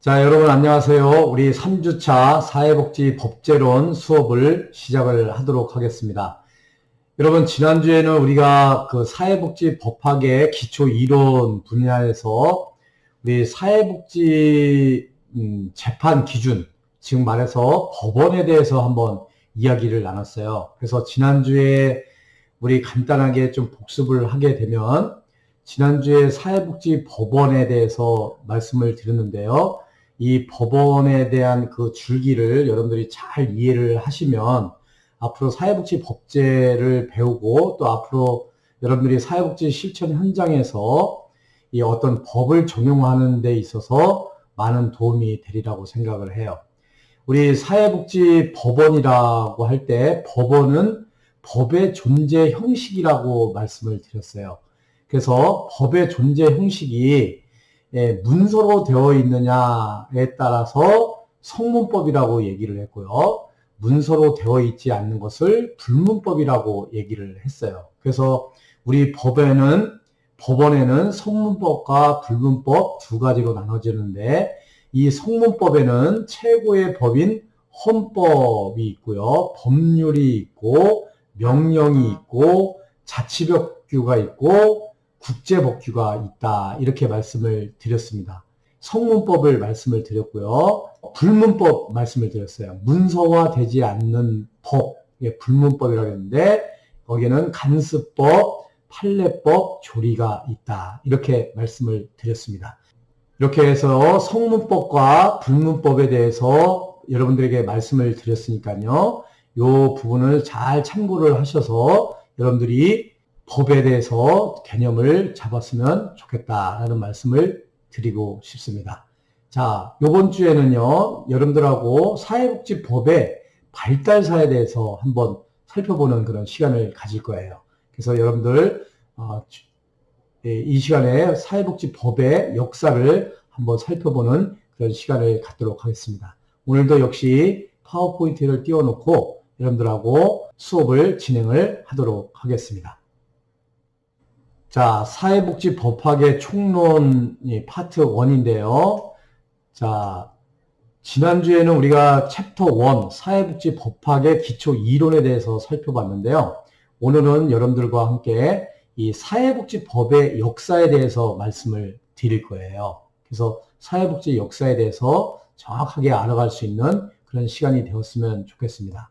자, 여러분 안녕하세요. 우리 3주차 사회복지 법제론 수업을 시작을 하도록 하겠습니다. 여러분, 지난주에는 우리가 그 사회복지 법학의 기초 이론 분야에서 우리 사회복지 재판 기준, 지금 말해서 법원에 대해서 한번 이야기를 나눴어요. 그래서 지난주에 우리 간단하게 좀 복습을 하게 되면 지난주에 사회복지 법원에 대해서 말씀을 드렸는데요. 이 법원에 대한 그 줄기를 여러분들이 잘 이해를 하시면 앞으로 사회복지 법제를 배우고 또 앞으로 여러분들이 사회복지 실천 현장에서 이 어떤 법을 적용하는 데 있어서 많은 도움이 되리라고 생각을 해요. 우리 사회복지 법원이라고 할 때 법원은 법의 존재 형식이라고 말씀을 드렸어요. 그래서 법의 존재 형식이 문서로 되어 있느냐에 따라서 성문법이라고 얘기를 했고요. 문서로 되어 있지 않는 것을 불문법이라고 얘기를 했어요. 그래서 우리 법원에는 성문법과 불문법 두 가지로 나눠지는데 이 성문법에는 최고의 법인 헌법이 있고요. 법률이 있고 명령이 있고 자치법규가 있고 국제법규가 있다. 이렇게 말씀을 드렸습니다. 성문법을 말씀을 드렸고요. 불문법 말씀을 드렸어요. 문서화 되지 않는 법, 불문법이라고 했는데 거기에는 간습법, 판례법, 조리가 있다. 이렇게 말씀을 드렸습니다. 이렇게 해서 성문법과 불문법에 대해서 여러분들에게 말씀을 드렸으니까요. 이 부분을 잘 참고를 하셔서 여러분들이 법에 대해서 개념을 잡았으면 좋겠다라는 말씀을 드리고 싶습니다. 자, 이번 주에는요, 여러분들하고 사회복지법의 발달사에 대해서 한번 살펴보는 그런 시간을 가질 거예요. 그래서 여러분들 이 시간에 사회복지법의 역사를 한번 살펴보는 그런 시간을 갖도록 하겠습니다. 오늘도 역시 파워포인트를 띄워놓고 여러분들하고 수업을 진행을 하도록 하겠습니다. 자, 사회복지 법학의 총론 파트 1인데요. 자, 지난주에는 우리가 챕터 1 사회복지 법학의 기초 이론에 대해서 살펴봤는데요. 오늘은 여러분들과 함께 이 사회복지 법의 역사에 대해서 말씀을 드릴 거예요. 그래서 사회복지 역사에 대해서 정확하게 알아갈 수 있는 그런 시간이 되었으면 좋겠습니다.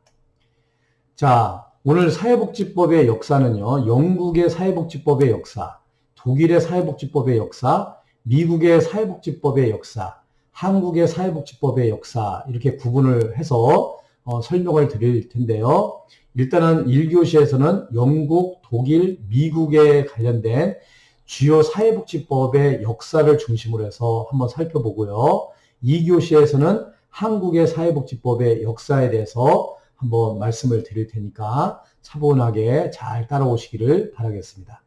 자, 오늘 사회복지법의 역사는요, 영국의 사회복지법의 역사, 독일의 사회복지법의 역사, 미국의 사회복지법의 역사, 한국의 사회복지법의 역사, 이렇게 구분을 해서 설명을 드릴 텐데요. 일단은 1교시에서는 영국, 독일, 미국에 관련된 주요 사회복지법의 역사를 중심으로 해서 한번 살펴보고요. 2교시에서는 한국의 사회복지법의 역사에 대해서 한번 말씀을 드릴 테니까 차분하게 잘 따라오시기를 바라겠습니다.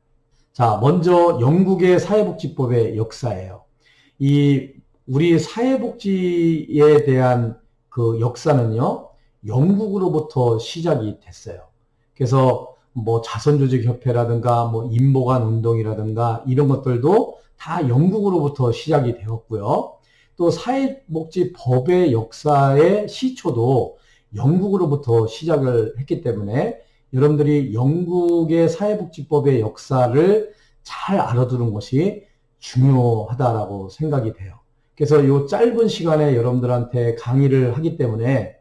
자, 먼저 영국의 사회복지법의 역사예요. 우리 사회복지에 대한 그 역사는요, 영국으로부터 시작이 됐어요. 그래서 뭐 자선조직협회라든가 뭐 인보관 운동이라든가 이런 것들도 다 영국으로부터 시작이 되었고요. 또 사회복지법의 역사의 시초도 영국으로부터 시작을 했기 때문에 여러분들이 영국의 사회복지법의 역사를 잘 알아두는 것이 중요하다라고 생각이 돼요. 그래서 이 짧은 시간에 여러분들한테 강의를 하기 때문에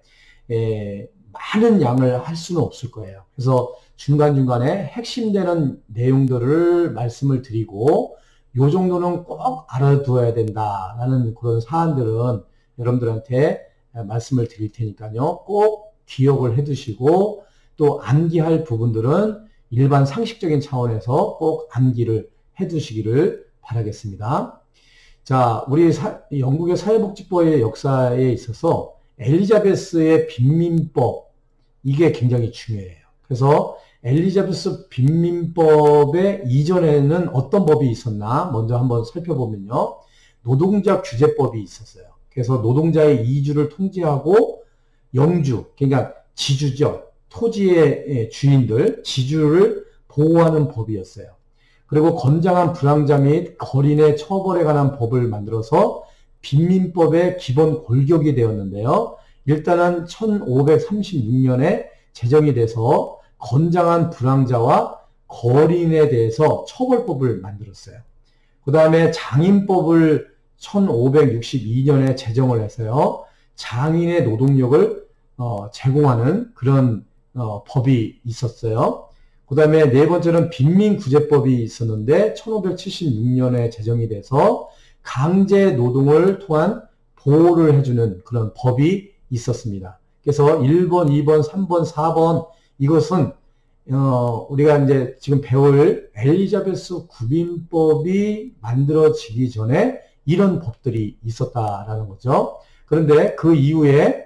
많은 양을 할 수는 없을 거예요. 그래서 중간중간에 핵심되는 내용들을 말씀을 드리고 요 정도는 꼭 알아두어야 된다라는 그런 사안들은 여러분들한테 말씀을 드릴 테니까요. 꼭 기억을 해 두시고 또 암기할 부분들은 일반 상식적인 차원에서 꼭 암기를 해 두시기를 바라겠습니다. 자, 우리 영국의 사회복지법의 역사에 있어서 엘리자베스의 빈민법, 이게 굉장히 중요해요. 그래서 엘리자베스 빈민법의 이전에는 어떤 법이 있었나 먼저 한번 살펴보면요. 노동자 규제법이 있었어요. 그래서 노동자의 이주를 통제하고 영주, 그러니까 지주죠. 토지의 주인들, 지주를 보호하는 법이었어요. 그리고 건장한 불황자 및 거린의 처벌에 관한 법을 만들어서 빈민법의 기본 골격이 되었는데요. 일단은 1536년에 제정이 돼서 건장한 불황자와 거린에 대해서 처벌법을 만들었어요. 그 다음에 장인법을 1562년에 제정을 해서요. 장인의 노동력을 제공하는 그런 법이 있었어요. 그 다음에 네 번째는 빈민구제법이 있었는데 1576년에 제정이 돼서 강제 노동을 통한 보호를 해주는 그런 법이 있었습니다. 그래서 1번, 2번, 3번, 4번 이것은 우리가 이제 지금 배울 엘리자베스 구빈법이 만들어지기 전에 이런 법들이 있었다라는 거죠. 그런데 그 이후에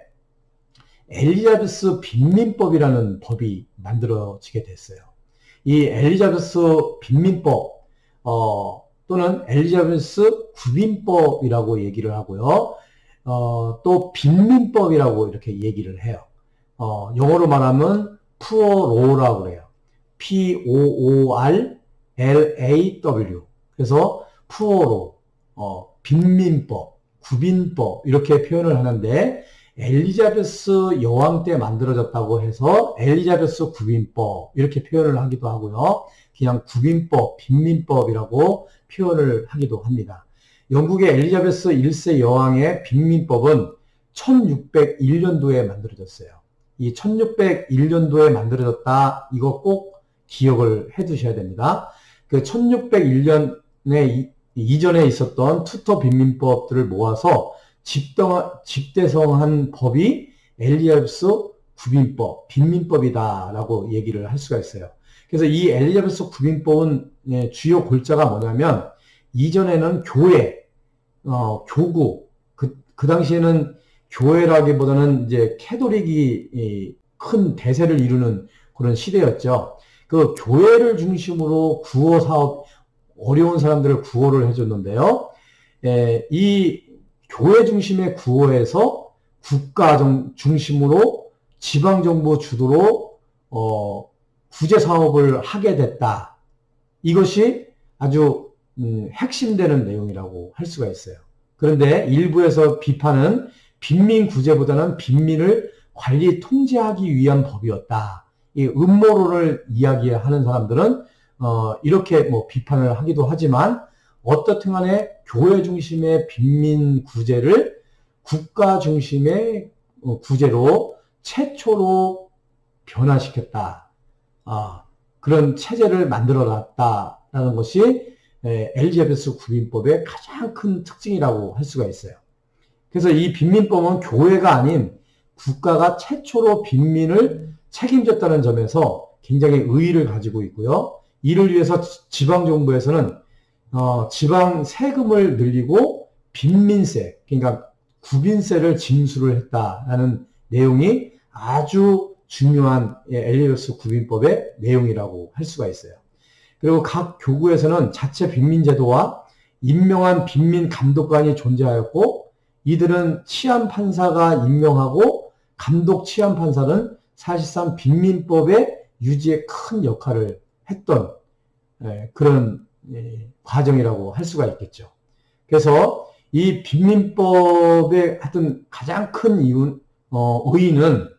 엘리자베스 빈민법이라는 법이 만들어지게 됐어요. 이 엘리자베스 빈민법 또는 엘리자베스 구빈법이라고 얘기를 하고요. 또 빈민법이라고 이렇게 얘기를 해요. 영어로 말하면 Poor Law라고 그래요. P-O-O-R-L-A-W. 그래서 Poor Law, 빈민법, 구빈법 이렇게 표현을 하는데 엘리자베스 여왕 때 만들어졌다고 해서 엘리자베스 구빈법 이렇게 표현을 하기도 하고요. 그냥 구빈법, 빈민법이라고 표현을 하기도 합니다. 영국의 엘리자베스 1세 여왕의 빈민법은 1601년도에 만들어졌어요. 이 1601년도에 만들어졌다. 이거 꼭 기억을 해 두셔야 됩니다. 그 1601년에 이전에 있었던 투터 빈민법들을 모아서 집대성한 법이 엘리자베스 구빈법, 빈민법이다라고 얘기를 할 수가 있어요. 그래서 이 엘리자베스 구빈법은 주요 골자가 뭐냐면 이전에는 교회, 교구, 그 당시에는 교회라기보다는 이제 캐톨릭이 큰 대세를 이루는 그런 시대였죠. 그 교회를 중심으로 구호 사업, 어려운 사람들을 구호를 해줬는데요. 이 교회 중심의 구호에서 국가 중심으로 지방정부 주도로 구제 사업을 하게 됐다. 이것이 아주 핵심되는 내용이라고 할 수가 있어요. 그런데 일부에서 비판은 빈민 구제보다는 빈민을 관리 통제하기 위한 법이었다. 이 음모론을 이야기하는 사람들은 이렇게 뭐 비판을 하기도 하지만 어떻든 간에 교회 중심의 빈민 구제를 국가 중심의 구제로 최초로 변화시켰다. 그런 체제를 만들어 놨다라는 것이 엘리자베스 구빈법의 가장 큰 특징이라고 할 수가 있어요. 그래서 이 빈민법은 교회가 아닌 국가가 최초로 빈민을 책임졌다는 점에서 굉장히 의의를 가지고 있고요. 이를 위해서 지방정부에서는 지방 세금을 늘리고 빈민세, 그러니까 구빈세를 징수를 했다라는 내용이 아주 중요한 엘리자베스 구빈법의 내용이라고 할 수가 있어요. 그리고 각 교구에서는 자체 빈민제도와 임명한 빈민 감독관이 존재하였고 이들은 치안판사가 임명하고 감독 치안판사는 사실상 빈민법의 유지에 큰 역할을 했던 그런 과정이라고 할 수가 있겠죠. 그래서 이 빈민법의 하여튼 가장 큰 의의는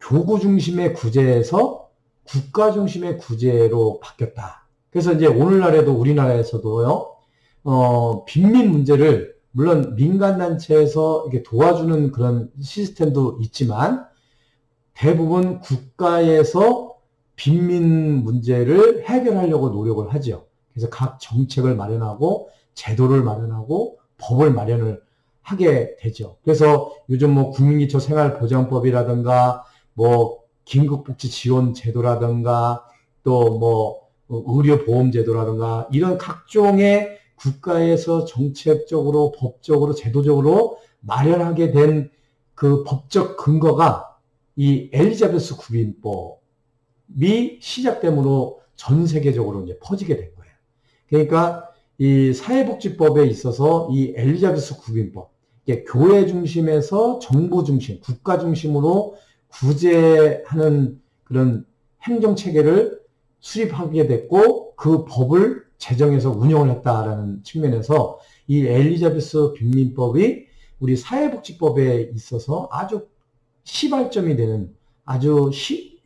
교구 중심의 구제에서 국가 중심의 구제로 바뀌었다. 그래서 이제 오늘날에도 우리나라에서도요, 빈민 문제를 물론 민간단체에서 이렇게 도와주는 그런 시스템도 있지만 대부분 국가에서 빈민 문제를 해결하려고 노력을 하죠. 그래서 각 정책을 마련하고 제도를 마련하고 법을 마련을 하게 되죠. 그래서 요즘 뭐 국민기초 생활보장법이라든가 뭐 긴급복지 지원 제도라든가 또 뭐 의료보험제도라든가 이런 각종의 국가에서 정책적으로 법적으로 제도적으로 마련하게 된 그 법적 근거가 이 엘리자베스 구빈법이 시작됨으로 전 세계적으로 이제 퍼지게 된 거예요. 그러니까 이 사회복지법에 있어서 이 엘리자베스 구빈법, 교회 중심에서 정부 중심, 국가 중심으로 구제하는 그런 행정체계를 수립하게 됐고 그 법을 제정해서 운영을 했다라는 측면에서 이 엘리자베스 빈민법이 우리 사회복지법에 있어서 아주 시발점이 되는 아주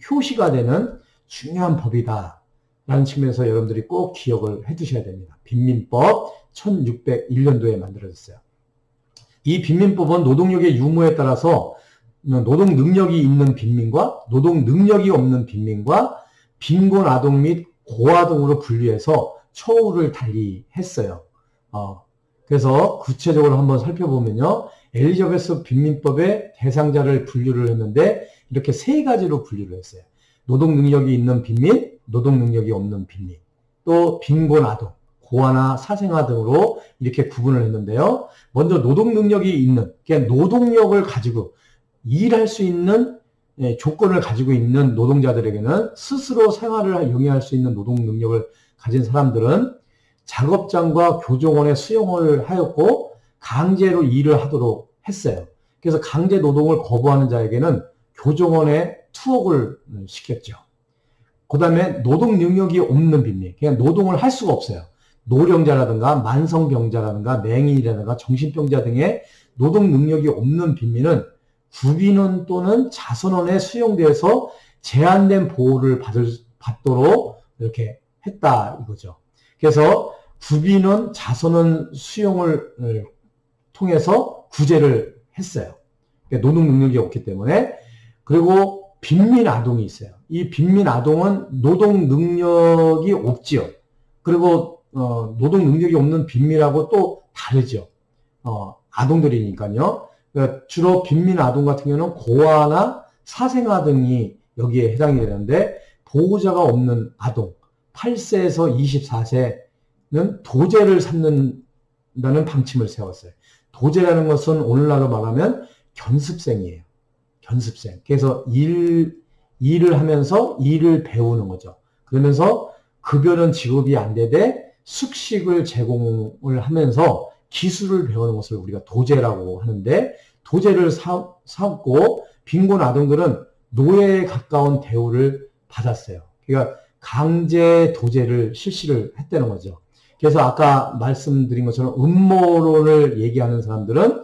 효시가 되는 중요한 법이다 라는 측면에서 여러분들이 꼭 기억을 해 두셔야 됩니다. 빈민법 1601년도에 만들어졌어요. 이 빈민법은 노동력의 유무에 따라서 노동 능력이 있는 빈민과 노동 능력이 없는 빈민과 빈곤 아동 및 고아동으로 분류해서 처우를 달리했어요. 그래서 구체적으로 한번 살펴보면요. 엘리자베스 빈민법의 대상자를 분류를 했는데 이렇게 세 가지로 분류를 했어요. 노동 능력이 있는 빈민, 노동 능력이 없는 빈민, 또 빈곤 아동, 고아나 사생아 등으로 이렇게 구분을 했는데요. 먼저 노동 능력이 있는, 그러니까 노동력을 가지고 일할 수 있는 조건을 가지고 있는 노동자들에게는 스스로 생활을 영위할 수 있는 노동 능력을 가진 사람들은 작업장과 교정원에 수용을 하였고 강제로 일을 하도록 했어요. 그래서 강제 노동을 거부하는 자에게는 교정원에 투옥을 시켰죠. 그 다음에 노동 능력이 없는 빈민, 그냥 노동을 할 수가 없어요. 노령자라든가 만성병자라든가 맹인이라든가 정신병자 등의 노동 능력이 없는 빈민은 구빈원 또는 자선원에 수용되어서 제한된 보호를 받도록 이렇게 했다 이거죠. 그래서 구빈원, 자선원 수용을 통해서 구제를 했어요. 그러니까 노동 능력이 없기 때문에. 그리고 빈민 아동이 있어요. 이 빈민 아동은 노동 능력이 없지요. 그리고 노동 능력이 없는 빈민하고 또 다르죠. 아동들이니까요. 그러니까 주로 빈민 아동 같은 경우는 고아나 사생아 등이 여기에 해당이 되는데 보호자가 없는 아동 8세에서 24세는 도제를 삼는다는 방침을 세웠어요. 도제라는 것은 오늘날로 말하면 견습생이에요. 견습생. 그래서 일을 하면서 일을 배우는 거죠. 그러면서 급여는 지급이 안 되되 숙식을 제공을 하면서 기술을 배우는 것을 우리가 도제라고 하는데 도제를 삼고 빈곤 아동들은 노예에 가까운 대우를 받았어요. 그러니까 강제 도제를 실시를 했다는 거죠. 그래서 아까 말씀드린 것처럼 음모론을 얘기하는 사람들은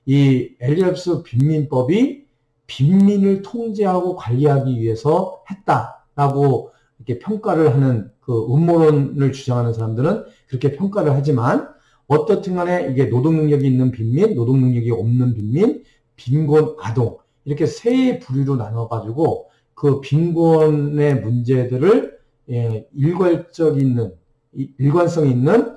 이 엘리자베스 빈민법이 빈민을 통제하고 관리하기 위해서 했다라고 이렇게 평가를 하는 그 음모론을 주장하는 사람들은 그렇게 평가를 하지만 어떻든 간에 이게 노동 능력이 있는 빈민, 노동 능력이 없는 빈민, 빈곤 아동 이렇게 세 부류로 나눠가지고 그 빈곤의 문제들을 일관성 있는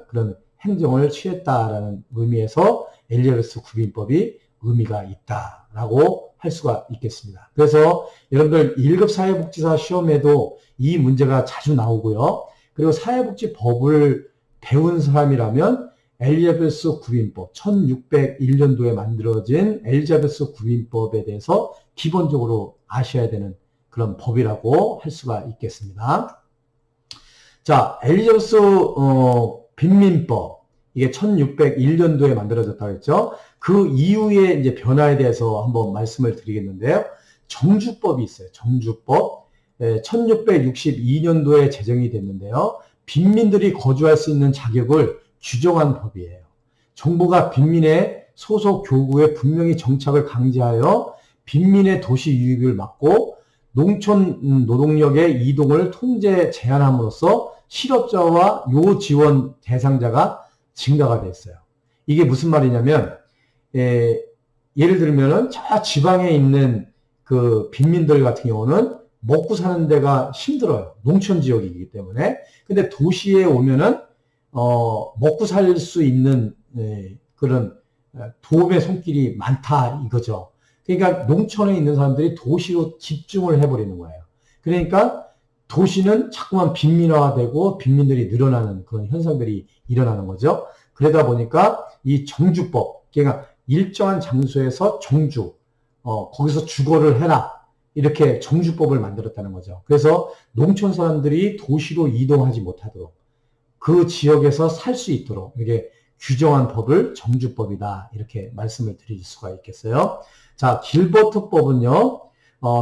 그런 행정을 취했다라는 의미에서 엘리자베스 구빈법이 의미가 있다라고 할 수가 있겠습니다. 그래서 여러분들 1급 사회복지사 시험에도 이 문제가 자주 나오고요. 그리고 사회복지법을 배운 사람이라면 엘리자베스 구빈법 1601년도에 만들어진 엘리자베스 구빈법에 대해서 기본적으로 아셔야 되는 그런 법이라고 할 수가 있겠습니다. 자, 엘리자베스 빈민법 이게 1601년도에 만들어졌다고 했죠. 그 이후에 이제 변화에 대해서 한번 말씀을 드리겠는데요. 정주법이 있어요. 정주법 1662년도에 제정이 됐는데요. 빈민들이 거주할 수 있는 자격을 규정한 법이에요. 정부가 빈민의 소속 교구에 분명히 정착을 강제하여 빈민의 도시 유입을 막고 농촌 노동력의 이동을 통제 제한함으로써 실업자와 요지원 대상자가 증가가 됐어요. 이게 무슨 말이냐면 예를 들면은 저 지방에 있는 그 빈민들 같은 경우는 먹고 사는 데가 힘들어요. 농촌 지역이기 때문에. 근데 도시에 오면은 먹고 살 수 있는 그런 도움의 손길이 많다 이거죠. 그러니까 농촌에 있는 사람들이 도시로 집중을 해버리는 거예요. 그러니까 도시는 자꾸만 빈민화되고 빈민들이 늘어나는 그런 현상들이 일어나는 거죠. 그러다 보니까 이 정주법, 그러니까 일정한 장소에서 정주, 거기서 주거를 해라. 이렇게 정주법을 만들었다는 거죠. 그래서 농촌 사람들이 도시로 이동하지 못하도록 그 지역에서 살 수 있도록 이렇게 규정한 법을 정주법이다. 이렇게 말씀을 드릴 수가 있겠어요. 자, 길버트법은요.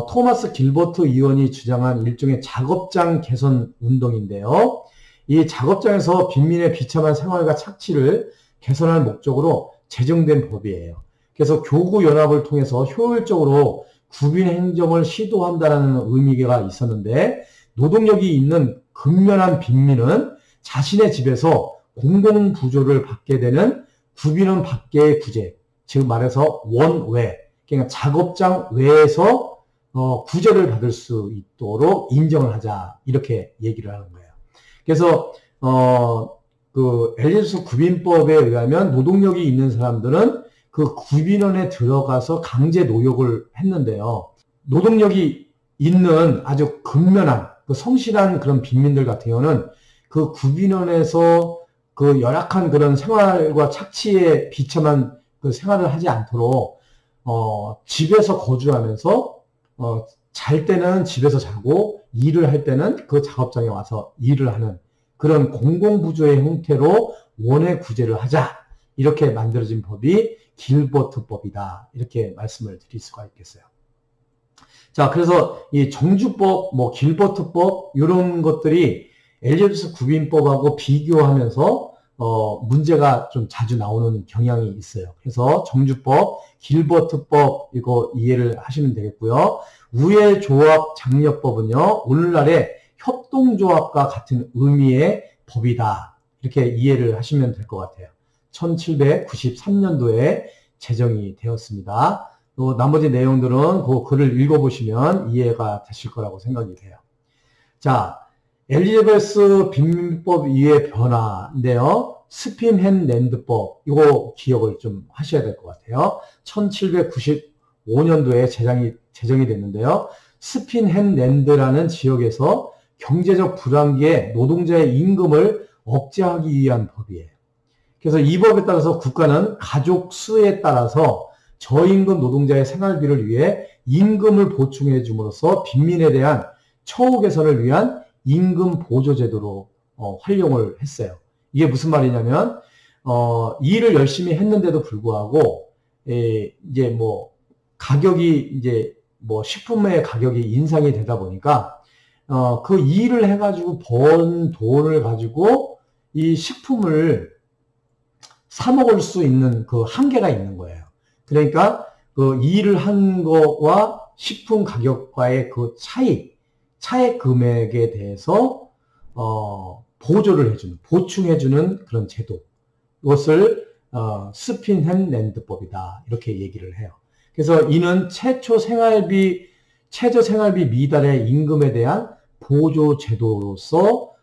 토마스 길버트 의원이 주장한 일종의 작업장 개선 운동인데요. 이 작업장에서 빈민의 비참한 생활과 착취를 개선할 목적으로 제정된 법이에요. 그래서 교구연합을 통해서 효율적으로 구빈 행정을 시도한다는 의미가 있었는데, 노동력이 있는 근면한 빈민은 자신의 집에서 공공부조를 받게 되는 구빈원 밖의 구제, 즉 말해서 원외, 그러니까 작업장 외에서 구제를 받을 수 있도록 인정을 하자, 이렇게 얘기를 하는 거예요. 그래서 그 엘리자베스 구빈법에 의하면 노동력이 있는 사람들은 그 구빈원에 들어가서 강제 노역을 했는데요. 노동력이 있는 아주 근면한 그 성실한 그런 빈민들 같은 경우는 그 구빈원에서 그 열악한 그런 생활과 착취에 비참한 그 생활을 하지 않도록 집에서 거주하면서 잘 때는 집에서 자고 일을 할 때는 그 작업장에 와서 일을 하는 그런 공공부조의 형태로 원외 구제를 하자, 이렇게 만들어진 법이 길버트법이다, 이렇게 말씀을 드릴 수가 있겠어요. 자, 그래서 이 정주법, 뭐 길버트법 이런 것들이 엘리자베스 구빈법하고 비교하면서 문제가 좀 자주 나오는 경향이 있어요. 그래서 정주법, 길버트법 이거 이해를 하시면 되겠고요. 우회조합 장려법은요, 오늘날의 협동조합과 같은 의미의 법이다, 이렇게 이해를 하시면 될 것 같아요. 1793년도에 제정이 되었습니다. 또 나머지 내용들은 그 글을 읽어보시면 이해가 되실 거라고 생각이 돼요. 자, 엘리자베스 빈민법 이후의 변화인데요. 스핀헨랜드법, 이거 기억을 좀 하셔야 될 것 같아요. 1795년도에 제정이 됐는데요. 스핀헨랜드라는 지역에서 경제적 불안기에 노동자의 임금을 억제하기 위한 법이에요. 그래서 이 법에 따라서 국가는 가족 수에 따라서 저임금 노동자의 생활비를 위해 임금을 보충해 줌으로써 빈민에 대한 처우 개선을 위한 임금 보조 제도로 활용을 했어요. 이게 무슨 말이냐면 일을 열심히 했는데도 불구하고 이제 뭐 가격이 이제 뭐 식품의 가격이 인상이 되다 보니까 그 일을 해가지고 번 돈을 가지고 이 식품을 사 먹을 수 있는 그 한계가 있는 거예요. 그러니까 그 일을 한 거와 식품 가격과의 그 차액 금액에 대해서 보조를 해주는, 보충해주는 그런 제도, 이것을 스핀헨랜드법이다, 이렇게 얘기를 해요. 그래서 이는 최저 생활비 미달의 임금에 대한 보조 제도로서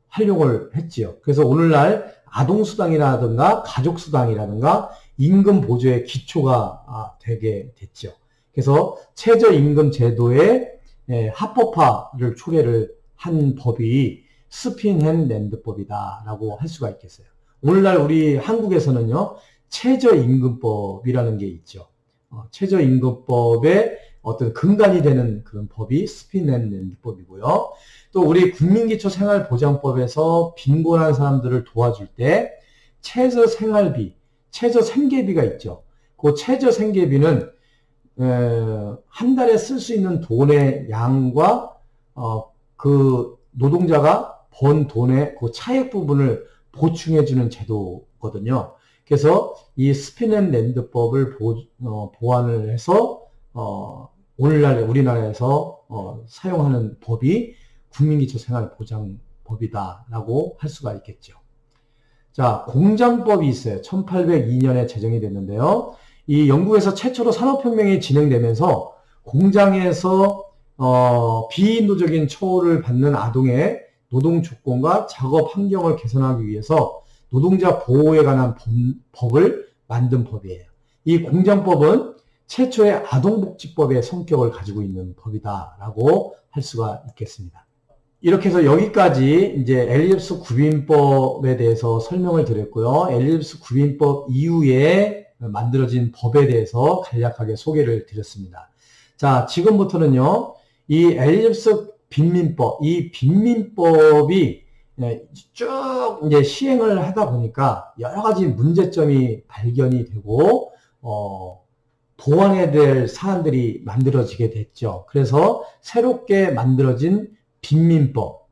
활용을 했지요. 그래서 오늘날 아동수당이라든가 가족수당이라든가 임금 보조의 기초가 되게 됐죠. 그래서 최저임금 제도의 합법화를 초래를 한 법이 스핀헨랜드법이다라고 할 수가 있겠어요. 오늘날 우리 한국에서는요, 최저임금법이라는 게 있죠. 최저임금법의 어떤 근간이 되는 그런 법이 스핀헨랜드법이고요. 또 우리 국민기초생활보장법에서 빈곤한 사람들을 도와줄 때 최저생활비, 최저생계비가 있죠. 그 최저생계비는 한 달에 쓸 수 있는 돈의 양과 그 노동자가 번 돈의 그 차액 부분을 보충해주는 제도거든요. 그래서 이 스핀앤랜드법을 보완을 해서 오늘날 우리나라에서 사용하는 법이 국민기초생활보장법이다라고 할 수가 있겠죠. 자, 공장법이 있어요. 1802년에 제정이 됐는데요. 이 영국에서 최초로 산업혁명이 진행되면서 공장에서 비인도적인 처우를 받는 아동의 노동 조건과 작업 환경을 개선하기 위해서 노동자 보호에 관한 법을 만든 법이에요. 이 공장법은 최초의 아동복지법의 성격을 가지고 있는 법이다라고 할 수가 있겠습니다. 이렇게 해서 여기까지 이제 엘리자베스 구빈법에 대해서 설명을 드렸고요. 엘리자베스 구빈법 이후에 만들어진 법에 대해서 간략하게 소개를 드렸습니다. 자, 지금부터는요, 이 엘리자베스 빈민법, 이 빈민법이 쭉 이제 시행을 하다 보니까 여러 가지 문제점이 발견이 되고, 보완해야 될 사안들이 만들어지게 됐죠. 그래서 새롭게 만들어진 빈민법,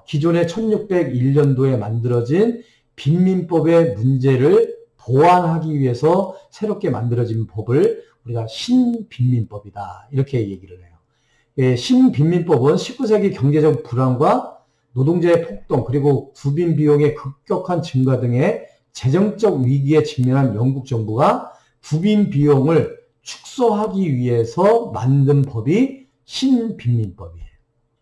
기존의 1601년도에 만들어진 빈민법의 문제를 보완하기 위해서 새롭게 만들어진 법을 우리가 신빈민법이다 이렇게 얘기를 해요. 예, 신빈민법은 19세기 경제적 불안과 노동자의 폭동 그리고 구빈 비용의 급격한 증가 등의 재정적 위기에 직면한 영국 정부가 구빈 비용을 축소하기 위해서 만든 법이 신빈민법이에요.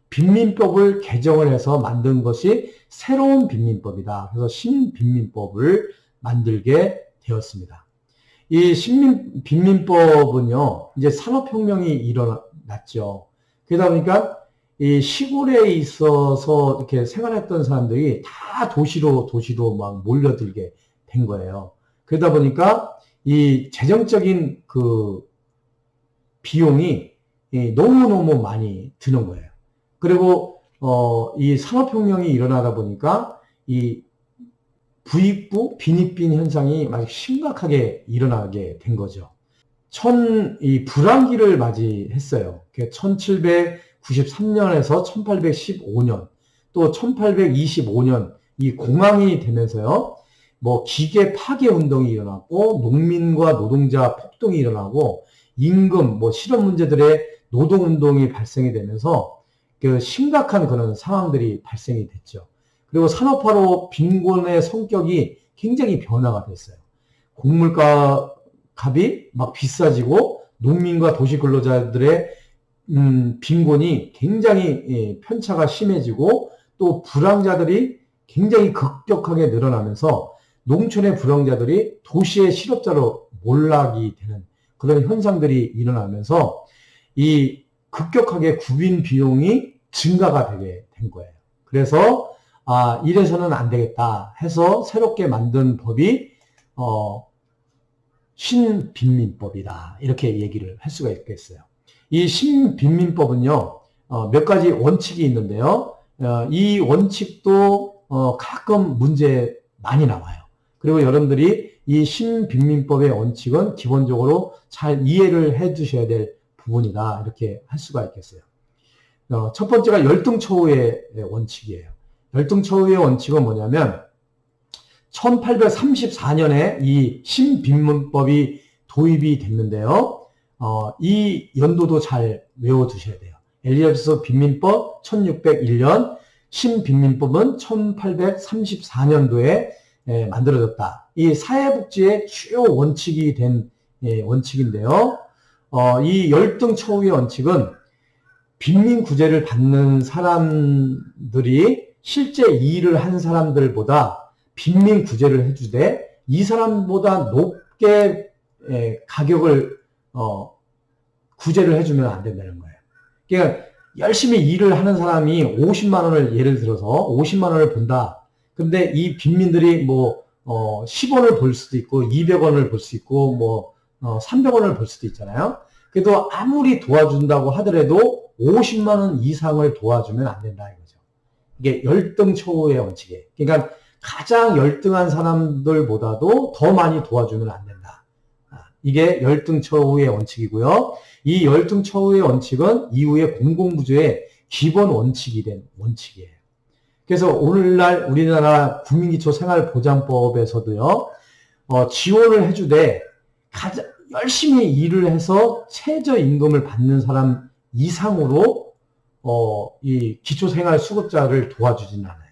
빈민법을 개정을 해서 만든 것이 새로운 빈민법이다. 그래서 신빈민법을 만들게 되었습니다. 이 빈민법은요, 이제 산업혁명이 일어났죠. 그러다 보니까 이 시골에 있어서 이렇게 생활했던 사람들이 다 도시로 막 몰려들게 된 거예요. 그러다 보니까 이 재정적인 그 비용이 너무너무 많이 드는 거예요. 그리고 이 산업혁명이 일어나다 보니까 이 부익부, 빈익빈 현상이 아주 심각하게 일어나게 된 거죠. 이 불황기를 맞이했어요. 1793년에서 1815년, 또 1825년 이 공황이 되면서요. 뭐 기계 파괴 운동이 일어났고 농민과 노동자 폭동이 일어나고 임금, 뭐 실업 문제들의 노동 운동이 발생이 되면서 그 심각한 그런 상황들이 발생이 됐죠. 그리고 산업화로 빈곤의 성격이 굉장히 변화가 됐어요. 곡물가 값이 막 비싸지고 농민과 도시 근로자들의 빈곤이 굉장히 편차가 심해지고 또 불황자들이 굉장히 급격하게 늘어나면서 농촌의 불황자들이 도시의 실업자로 몰락이 되는 그런 현상들이 일어나면서 이 급격하게 구빈 비용이 증가가 되게 된 거예요. 그래서 이래서는 안 되겠다 해서 새롭게 만든 법이 신빈민법이다 이렇게 얘기를 할 수가 있겠어요. 이 신빈민법은요 몇 가지 원칙이 있는데요. 이 원칙도 가끔 문제 많이 나와요. 그리고 여러분들이 이 신빈민법의 원칙은 기본적으로 잘 이해를 해 두셔야 될 부분이다 이렇게 할 수가 있겠어요. 첫 번째가 열등처우의 원칙이에요. 열등처우의 원칙은 뭐냐면 1834년에 이 신빈민법이 도입이 됐는데요. 이 연도도 잘 외워두셔야 돼요. 엘리자베스 빈민법 1601년, 신빈민법은 1834년도에 만들어졌다. 이 사회복지의 주요 원칙이 된 원칙인데요. 이 열등처우의 원칙은 빈민구제를 받는 사람들이 실제 일을 한 사람들보다 빈민구제를 해주되 이 사람보다 높게 가격을 구제를 해주면 안 된다는 거예요. 그러니까 열심히 일을 하는 사람이 50만 원을 예를 들어서 50만 원을 본다. 근데 이 빈민들이 뭐 10원을 벌 수도 있고 200원을 벌 수 있고 뭐 300원을 벌 수도 있잖아요. 그래도 아무리 도와준다고 하더라도 50만 원 이상을 도와주면 안 된다 이거죠. 이게 열등처우의 원칙이에요. 그러니까 가장 열등한 사람들보다도 더 많이 도와주면 안 된다. 이게 열등처우의 원칙이고요. 이 열등처우의 원칙은 이후에 공공부조의 기본 원칙이 된 원칙이에요. 그래서 오늘날 우리나라 국민기초생활보장법에서도요, 지원을 해주되 가장 열심히 일을 해서 최저임금을 받는 사람 이상으로 이 기초생활수급자를 도와주지는 않아요.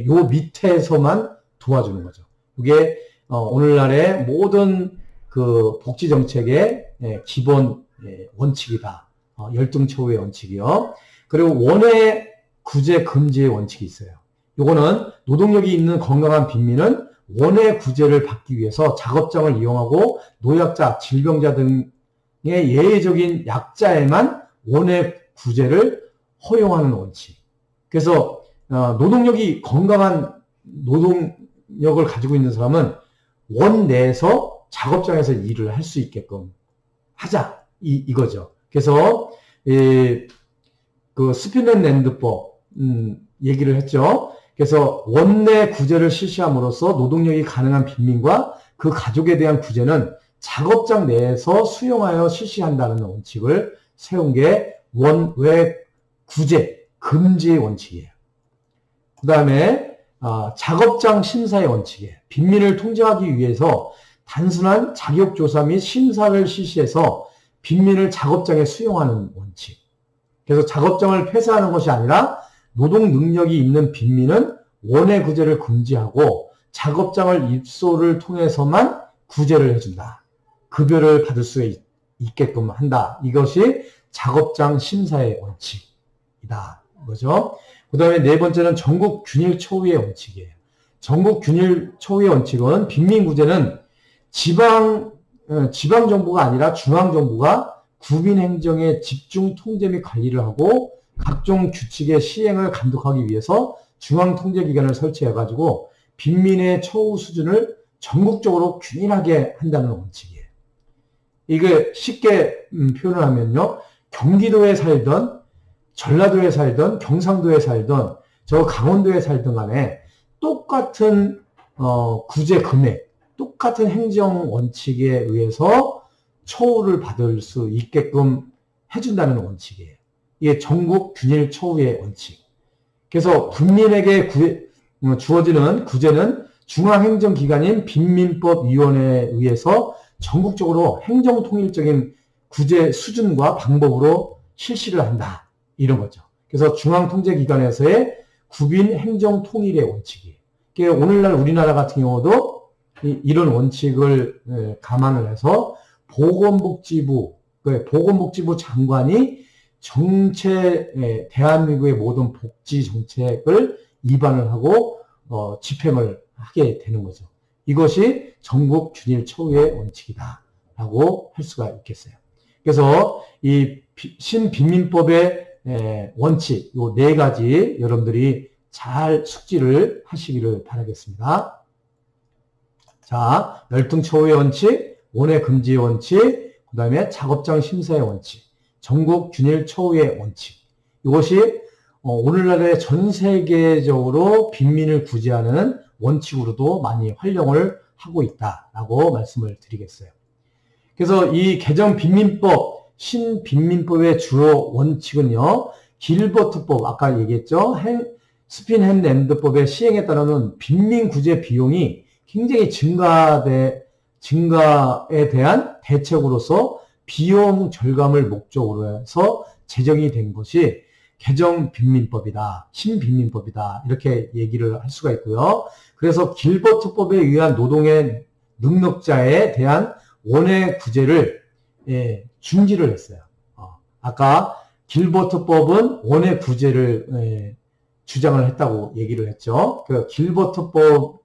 요 밑에서만 도와주는 거죠. 이게 오늘날의 모든 그 복지정책의 기본 원칙이다. 열등처우의 원칙이요. 그리고 원외 구제 금지의 원칙이 있어요. 요거는 노동력이 있는 건강한 빈민은 원외 구제를 받기 위해서 작업장을 이용하고 노약자, 질병자 등의 예외적인 약자에만 원외 구제를 허용하는 원칙. 그래서 노동력이 건강한 노동력을 가지고 있는 사람은 원 내에서 작업장에서 일을 할 수 있게끔 하자 이거죠. 그래서 그 스피넨랜드법 얘기를 했죠. 그래서 원내 구제를 실시함으로써 노동력이 가능한 빈민과 그 가족에 대한 구제는 작업장 내에서 수용하여 실시한다는 원칙을 세운 게 원외 구제 금지의 원칙이에요. 그 다음에 작업장 심사의 원칙이에요. 빈민을 통제하기 위해서 단순한 자격조사 및 심사를 실시해서 빈민을 작업장에 수용하는 원칙. 그래서 작업장을 폐쇄하는 것이 아니라 노동 능력이 있는 빈민은 원해 구제를 금지하고 작업장을 입소를 통해서만 구제를 해준다. 급여를 받을 수 있게끔 한다. 이것이 작업장 심사의 원칙이다. 이거죠. 그 다음에 네 번째는 전국 균일 초유의 원칙이에요. 전국 균일 초유의 원칙은 빈민구제는 지방정부가 아니라 중앙정부가 구빈행정의 집중 통제 및 관리를 하고 각종 규칙의 시행을 감독하기 위해서 중앙통제기관을 설치해가지고 빈민의 처우 수준을 전국적으로 균일하게 한다는 원칙이에요. 이게 쉽게 표현을 하면요. 경기도에 살던 전라도에 살던 경상도에 살던 저 강원도에 살던 간에 똑같은 구제 금액, 똑같은 행정 원칙에 의해서 처우를 받을 수 있게끔 해준다는 원칙이에요. 이게 전국 균일 처우의 원칙. 그래서 빈민에게 주어지는 구제는 중앙행정기관인 빈민법위원회에 의해서 전국적으로 행정통일적인 구제 수준과 방법으로 실시를 한다. 이런 거죠. 그래서 중앙통제기관에서의 구빈 행정통일의 원칙이에요. 오늘날 우리나라 같은 경우도 이런 원칙을 감안을 해서 보건복지부 장관이 대한민국의 모든 복지 정책을 입안을 하고 집행을 하게 되는 거죠. 이것이 전국 균일 처우의 원칙이다라고 할 수가 있겠어요. 그래서 이 신빈민법의 원칙, 요 네 가지 여러분들이 잘 숙지를 하시기를 바라겠습니다. 자, 열등처우의 원칙, 원해 금지의 원칙, 그 다음에 작업장 심사의 원칙, 전국 균일 처우의 원칙. 이것이 오늘날에 전 세계적으로 빈민을 구제하는 원칙으로도 많이 활용을 하고 있다라고 말씀을 드리겠어요. 그래서 이 개정 빈민법, 신빈민법의 주요 원칙은요, 길버트법, 아까 얘기했죠. 스핀헨랜드법의 시행에 따르는 빈민 구제 비용이 굉장히 증가에 대한 대책으로서 비용 절감을 목적으로 해서 제정이 된 것이 개정 빈민법이다, 신빈민법이다, 이렇게 얘기를 할 수가 있고요. 그래서 길버트법에 의한 노동의 능력자에 대한 원해 구제를 중지를 했어요. 아까 길버트법은 원해 구제를 주장을 했다고 얘기를 했죠. 그 길버트법을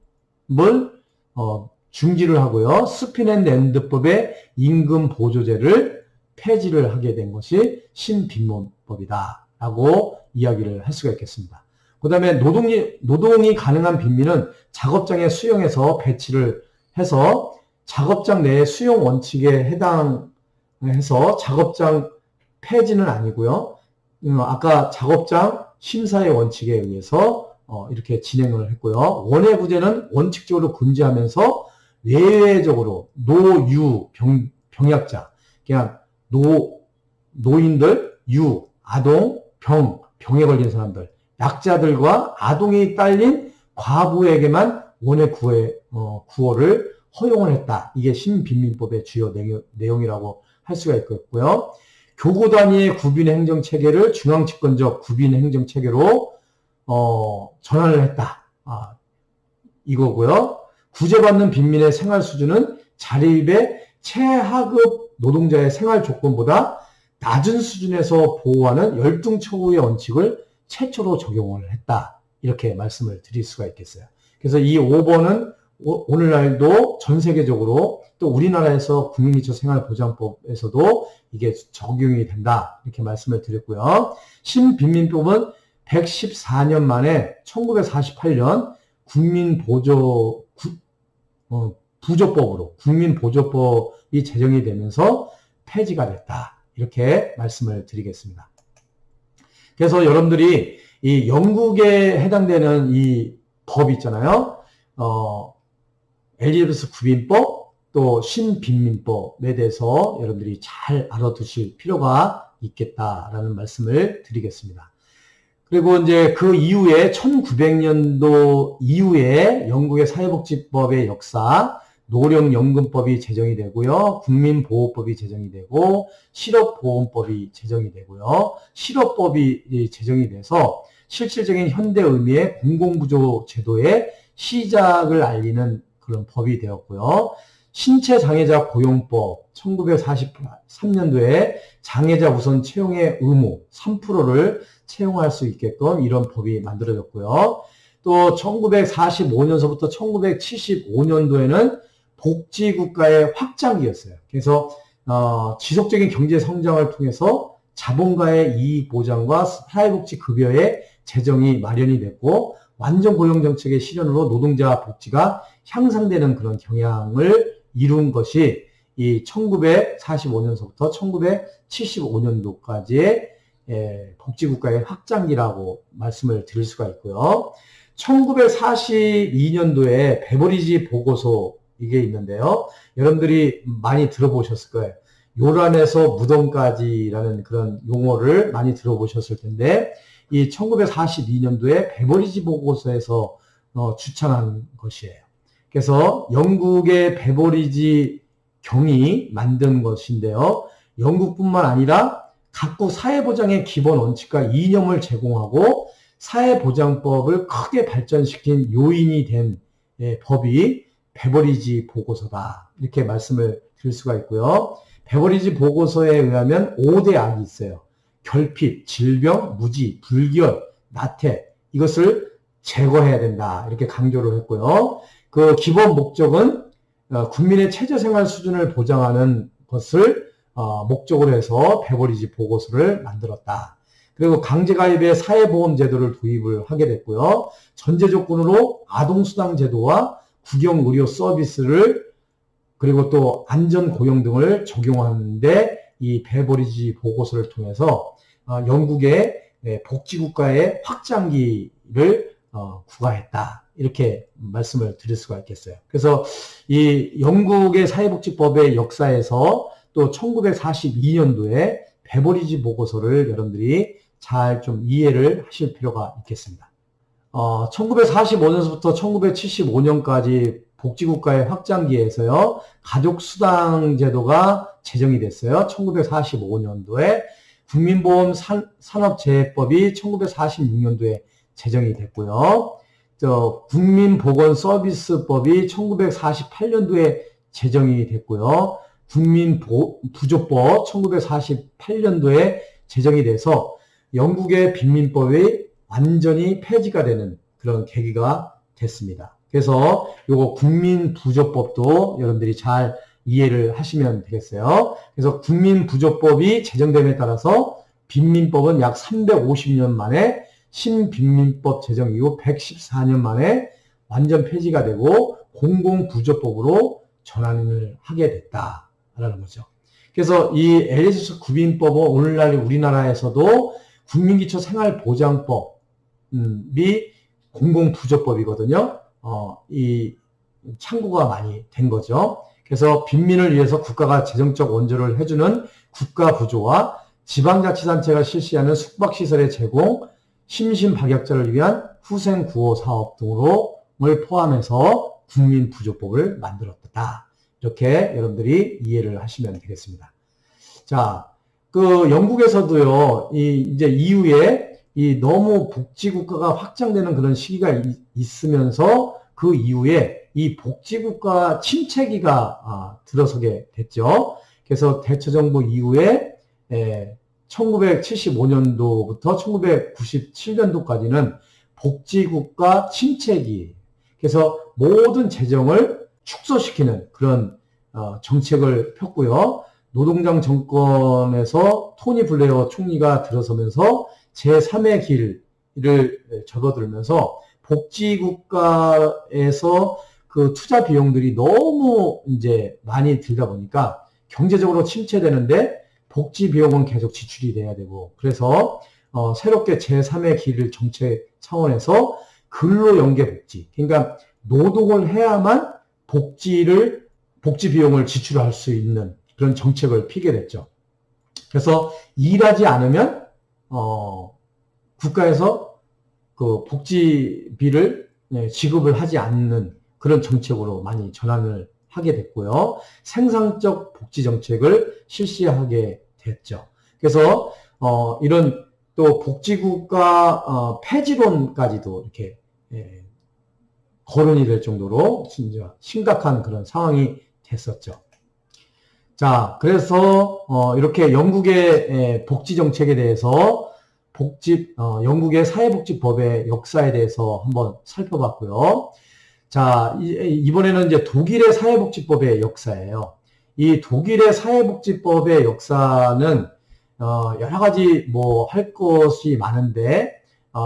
중지를 하고요. 스핀앤랜드법의 임금 보조제를 폐지를 하게 된 것이 신빈민법이다 라고 이야기를 할 수가 있겠습니다. 그 다음에 노동이 가능한 빈민은 작업장에 수용해서 배치를 해서 작업장 내 수용 원칙에 해당해서 작업장 폐지는 아니고요. 아까 작업장 심사의 원칙에 의해서 이렇게 진행을 했고요. 원해 구제는 원칙적으로 금지하면서 외외적으로 병약자, 그냥 노인들, 아동, 병에 걸린 사람들, 약자들과 아동이 딸린 과부에게만 원해 구호를 허용을 했다. 이게 신빈민법의 주요 내용이라고 할 수가 있겠고요. 교구 단위의 구빈 행정 체계를 중앙 집권적 구빈 행정 체계로 전환을 했다. 이거고요. 구제받는 빈민의 생활 수준은 자립의 최하급 노동자의 생활 조건보다 낮은 수준에서 보호하는 열등처우의 원칙을 최초로 적용을 했다. 이렇게 말씀을 드릴 수가 있겠어요. 그래서 이 5번은 오늘날도 전 세계적으로 또 우리나라에서 국민기초생활보장법에서도 이게 적용이 된다. 이렇게 말씀을 드렸고요. 신빈민법은 114년 만에 1948년 국민보조법이 제정이 되면서 폐지가 됐다. 이렇게 말씀을 드리겠습니다. 그래서 여러분들이 이 영국에 해당되는 이 법 있잖아요. 엘리자베스 구빈법 또 신빈민법에 대해서 여러분들이 잘 알아두실 필요가 있겠다라는 말씀을 드리겠습니다. 그리고 이제 그 이후에 1900년도 이후에 영국의 사회복지법의 역사, 노령연금법이 제정이 되고요. 국민보호법이 제정이 되고 실업보험법이 제정이 되고요. 실업법이 제정이 돼서 실질적인 현대 의미의 공공부조 제도의 시작을 알리는 그런 법이 되었고요. 신체장애자 고용법 1943년도에 장애자 우선 채용의 의무 3%를 채용할 수 있게끔 이런 법이 만들어졌고요. 또 1945년서부터 1975년도에는 복지국가의 확장기였어요. 그래서 지속적인 경제 성장을 통해서 자본가의 이익 보장과 사회복지급여의 제정이 마련이 됐고 완전 고용정책의 실현으로 노동자 복지가 향상되는 그런 경향을 이룬 것이 이 1945년서부터 1975년도까지의 복지국가의 확장기라고 말씀을 드릴 수가 있고요. 1942년도에 베버리지 보고서 이게 있는데요. 여러분들이 많이 들어보셨을 거예요. 요란에서 무덤까지라는 그런 용어를 많이 들어보셨을 텐데 이 1942년도에 베버리지 보고서에서 추천한 것이에요. 그래서 영국의 베버리지 경이 만든 것인데요. 영국뿐만 아니라 각국 사회보장의 기본 원칙과 이념을 제공하고 사회보장법을 크게 발전시킨 요인이 된 법이 베버리지 보고서다. 이렇게 말씀을 드릴 수가 있고요. 베버리지 보고서에 의하면 5대 악이 있어요. 결핍, 질병, 무지, 불결, 나태 이것을 제거해야 된다. 이렇게 강조를 했고요. 그 기본 목적은 국민의 최저생활 수준을 보장하는 것을 목적으로 해서 베버리지 보고서를 만들었다. 그리고 강제가입의 사회보험 제도를 도입을 하게 됐고요. 전제 조건으로 아동수당 제도와 국영의료 서비스를 그리고 또 안전고용 등을 적용하는데 이 베버리지 보고서를 통해서 영국의 복지국가의 확장기를 구가했다. 이렇게 말씀을 드릴 수가 있겠어요. 그래서 이 영국의 사회복지법의 역사에서 또 1942년도에 베버리지 보고서를 여러분들이 잘 좀 이해를 하실 필요가 있겠습니다. 1945년부터 1975년까지 복지국가의 확장기에서요, 가족수당 제도가 제정이 됐어요. 1945년도에 국민보험 산업재해법이 1946년도에 제정이 됐고요. 국민보건서비스법이 1948년도에 제정이 됐고요. 국민부조법 1948년도에 제정이 돼서 영국의 빈민법이 완전히 폐지가 되는 그런 계기가 됐습니다. 그래서 요거 국민부조법도 여러분들이 잘 이해를 하시면 되겠어요. 그래서 국민부조법이 제정됨에 따라서 빈민법은 약 350년 만에 신빈민법 제정 이후 114년 만에 완전 폐지가 되고 공공부조법으로 전환을 하게 됐다라는 거죠. 그래서 이 엘리자베스 구빈법은 오늘날 우리나라에서도 국민기초생활보장법이 공공부조법이거든요. 이 참고가 많이 된 거죠. 그래서 빈민을 위해서 국가가 재정적 원조를 해주는 국가부조와 지방자치단체가 실시하는 숙박시설의 제공, 심신박약자를 위한 후생구호 사업 등을 포함해서 국민부조법을 만들었다. 이렇게 여러분들이 이해를 하시면 되겠습니다. 자, 그 영국에서도요, 이제 이후에 이 너무 복지국가가 확장되는 그런 시기가 있으면서 그 이후에 이 복지국가 침체기가 들어서게 됐죠. 그래서 대처정부 이후에 1975년도부터 1997년도까지는 복지국가 침체기. 그래서 모든 재정을 축소시키는 그런 정책을 폈고요. 노동당 정권에서 토니 블레어 총리가 들어서면서 제3의 길을 접어들면서 복지국가에서 그 투자 비용들이 너무 이제 많이 들다 보니까 경제적으로 침체되는데 복지 비용은 계속 지출이 돼야 되고, 그래서 새롭게 제3의 길을 정책 차원에서 근로연계복지, 그러니까 노동을 해야만 복지 비용을 지출할 수 있는 그런 정책을 피게 됐죠. 그래서 일하지 않으면 국가에서 그 복지비를 지급을 하지 않는 그런 정책으로 많이 전환을 하게 됐고요. 생산적 복지 정책을 실시하게 됐죠. 그래서 이런 또 복지국가 폐지론까지도 이렇게 거론이 될 정도로 진짜 심각한 그런 상황이 됐었죠. 자, 그래서 이렇게 영국의 복지 정책에 대해서 영국의 사회복지법의 역사에 대해서 한번 살펴봤고요. 자, 이번에는 이제 독일의 사회복지법의 역사예요. 이 독일의 사회복지법의 역사는 여러 가지 뭐 할 것이 많은데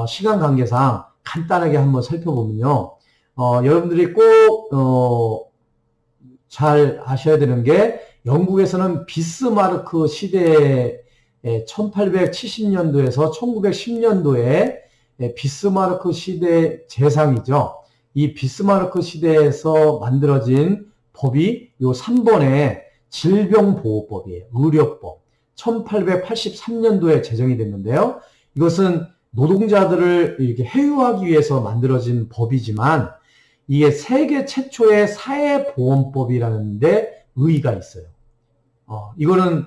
시간 관계상 간단하게 한번 살펴보면요. 여러분들이 꼭 잘 아셔야 되는 게 영국에서는 비스마르크 시대에 1870년도에서 1910년도에 비스마르크 시대 재상이죠. 이 비스마르크 시대에서 만들어진 법이 요 3번의 질병보호법이에요. 의료법. 1883년도에 제정이 됐는데요. 이것은 노동자들을 이렇게 해유하기 위해서 만들어진 법이지만 이게 세계 최초의 사회보험법이라는 데 의의가 있어요. 이거는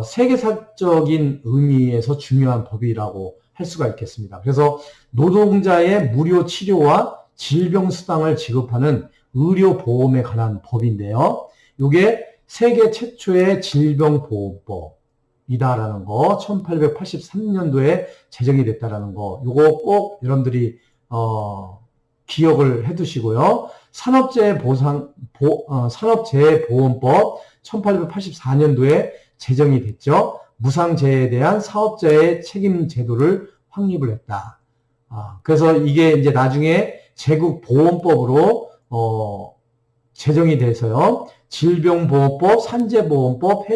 세계사적인 의미에서 중요한 법이라고 할 수가 있겠습니다. 그래서 노동자의 무료 치료와 질병수당을 지급하는 의료보험에 관한 법인데요. 이게 세계 최초의 질병보험법이다라는 거, 1883년도에 제정이 됐다라는 거, 요거 꼭 여러분들이 기억을 해두시고요. 산업재해보험법 1884년도에 제정이 됐죠. 무상재해에 대한 사업자의 책임 제도를 확립을 했다. 그래서 이게 이제 나중에 제국보험법으로 제정이 돼서요. 질병보험법, 산재보험법,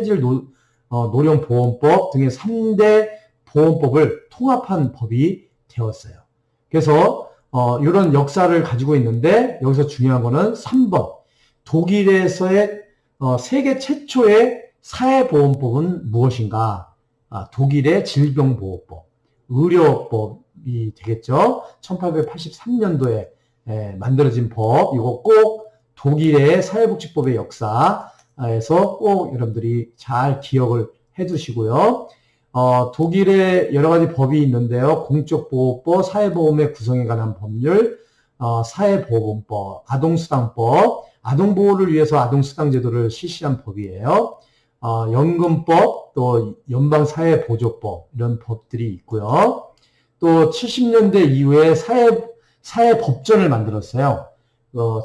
노령보험법 등의 3대 보험법을 통합한 법이 되었어요. 그래서 이런 역사를 가지고 있는데 여기서 중요한 거는 3번 독일에서의 세계 최초의 사회보험법은 무엇인가? 독일의 질병보호법, 의료법이 되겠죠. 1883년도에 만들어진 법, 이거 꼭 독일의 사회복지법의 역사에서 꼭 여러분들이 잘 기억을 해두시고요. 독일의 여러 가지 법이 있는데요. 공적보호법, 사회보험의 구성에 관한 법률, 사회보험법, 아동수당법, 아동보호를 위해서 아동수당제도를 실시한 법이에요. 연금법, 또 연방사회보조법, 이런 법들이 있고요. 또 70년대 이후에 사회법전을 만들었어요.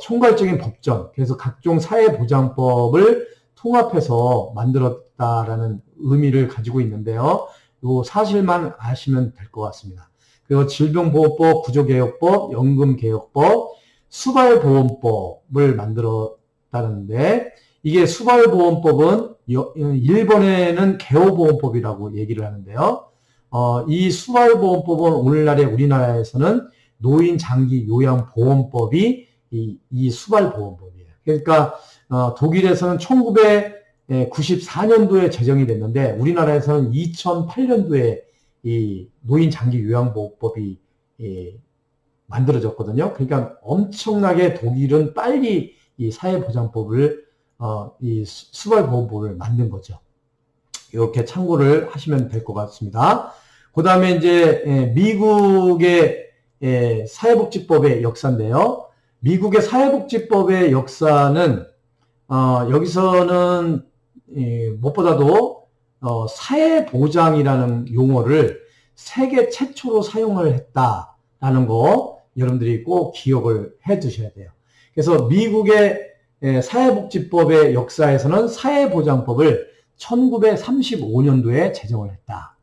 총괄적인 법전, 그래서 각종 사회보장법을 통합해서 만들었다라는 의미를 가지고 있는데요. 이 사실만 아시면 될 것 같습니다. 그리고 질병보호법, 구조개혁법, 연금개혁법, 수발보험법을 만들었다는데 이게 수발보험법은 일본에는 개호보험법이라고 얘기를 하는데요. 이 수발보험법은 오늘날의 우리나라에서는 노인장기요양보험법이 이 수발보험법이에요. 그러니까 독일에서는 1994년도에 제정이 됐는데 우리나라에서는 2008년도에 이 노인장기요양보험법이 만들어졌거든요. 그러니까 엄청나게 독일은 빨리 이 사회보장법을 이 수발보험법을 만든 거죠. 이렇게 참고를 하시면 될 것 같습니다. 그 다음에 이제 미국의 사회복지법의 역사인데요. 미국의 사회복지법의 역사는 여기서는 무엇보다도 사회보장이라는 용어를 세계 최초로 사용을 했다라는 거 여러분들이 꼭 기억을 해 두셔야 돼요. 그래서 미국의 사회복지법의 역사에서는 사회보장법을 1935년도에 제정을 했다.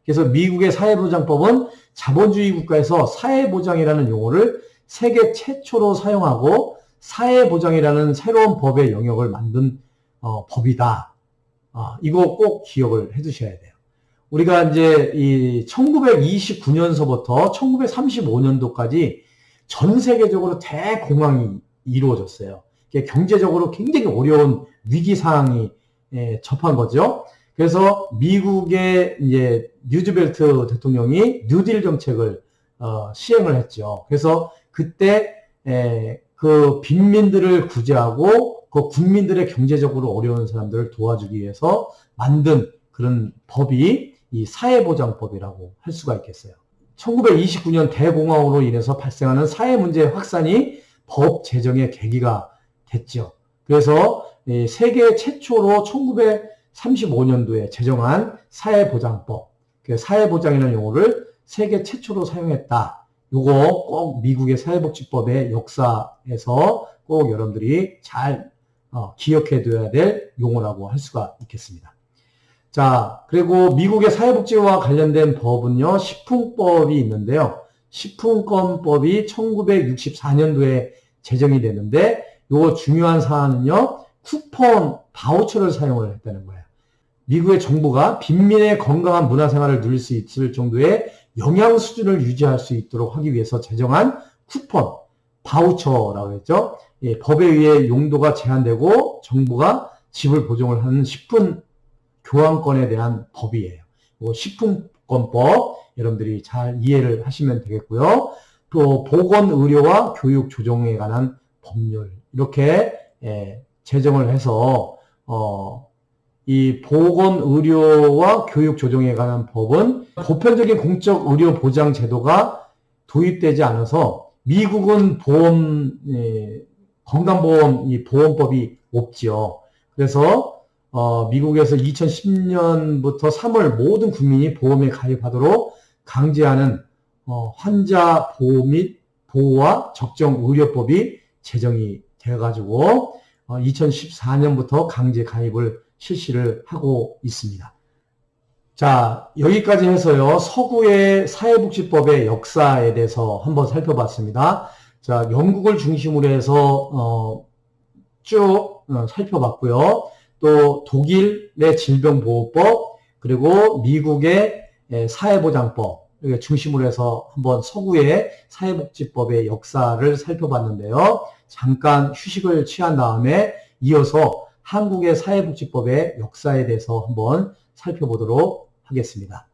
그래서 미국의 사회보장법은 자본주의 국가에서 사회보장이라는 용어를 세계 최초로 사용하고 사회보장이라는 새로운 법의 영역을 만든 법이다. 이거 꼭 기억을 해 두셔야 돼요. 우리가 이제 이 1929년서부터 1935년도까지 전 세계적으로 대공황이 이루어졌어요. 경제적으로 굉장히 어려운 위기 상황이 접한 거죠. 그래서 미국의 이제 루즈벨트 대통령이 뉴딜 정책을 시행을 했죠. 그래서 그때 그 빈민들을 구제하고 그 국민들의 경제적으로 어려운 사람들을 도와주기 위해서 만든 그런 법이 이 사회보장법이라고 할 수가 있겠어요. 1929년 대공황으로 인해서 발생하는 사회 문제 확산이 법 제정의 계기가 됐죠. 그래서 세계 최초로 1935년도에 제정한 사회보장법, 사회보장이라는 용어를 세계 최초로 사용했다. 요거 꼭 미국의 사회복지법의 역사에서 꼭 여러분들이 잘 기억해 둬야 될 용어라고 할 수가 있겠습니다. 자, 그리고 미국의 사회복지와 관련된 법은요, 식품법이 있는데요. 식품권법이 1964년도에 제정이 되는데, 요 중요한 사안은요, 쿠폰, 바우처를 사용을 했다는 거예요. 미국의 정부가 빈민의 건강한 문화생활을 누릴 수 있을 정도의 영양 수준을 유지할 수 있도록 하기 위해서 제정한 쿠폰, 바우처라고 했죠. 예, 법에 의해 용도가 제한되고 정부가 지불 보증을 하는 식품 교환권에 대한 법이에요. 식품권법 여러분들이 잘 이해를 하시면 되겠고요. 또 보건의료와 교육 조정에 관한 법률 이렇게 제정을 해서 이 보건의료와 교육 조정에 관한 법은 보편적인 공적 의료 보장 제도가 도입되지 않아서 미국은 건강보험 보험법이 없지요. 그래서 미국에서 2010년부터 3월 모든 국민이 보험에 가입하도록 강제하는 환자 보호 및 보호와 적정 의료법이 제정이 되어가지고 2014년부터 강제 가입을 실시를 하고 있습니다. 자, 여기까지 해서요. 서구의 사회복지법의 역사에 대해서 한번 살펴봤습니다. 자, 영국을 중심으로 해서 쭉 살펴봤고요. 또 독일의 질병보호법, 그리고 미국의 사회보장법 중심으로 해서 한번 서구의 사회복지법의 역사를 살펴봤는데요. 잠깐 휴식을 취한 다음에 이어서 한국의 사회복지법의 역사에 대해서 한번 살펴보도록 하겠습니다.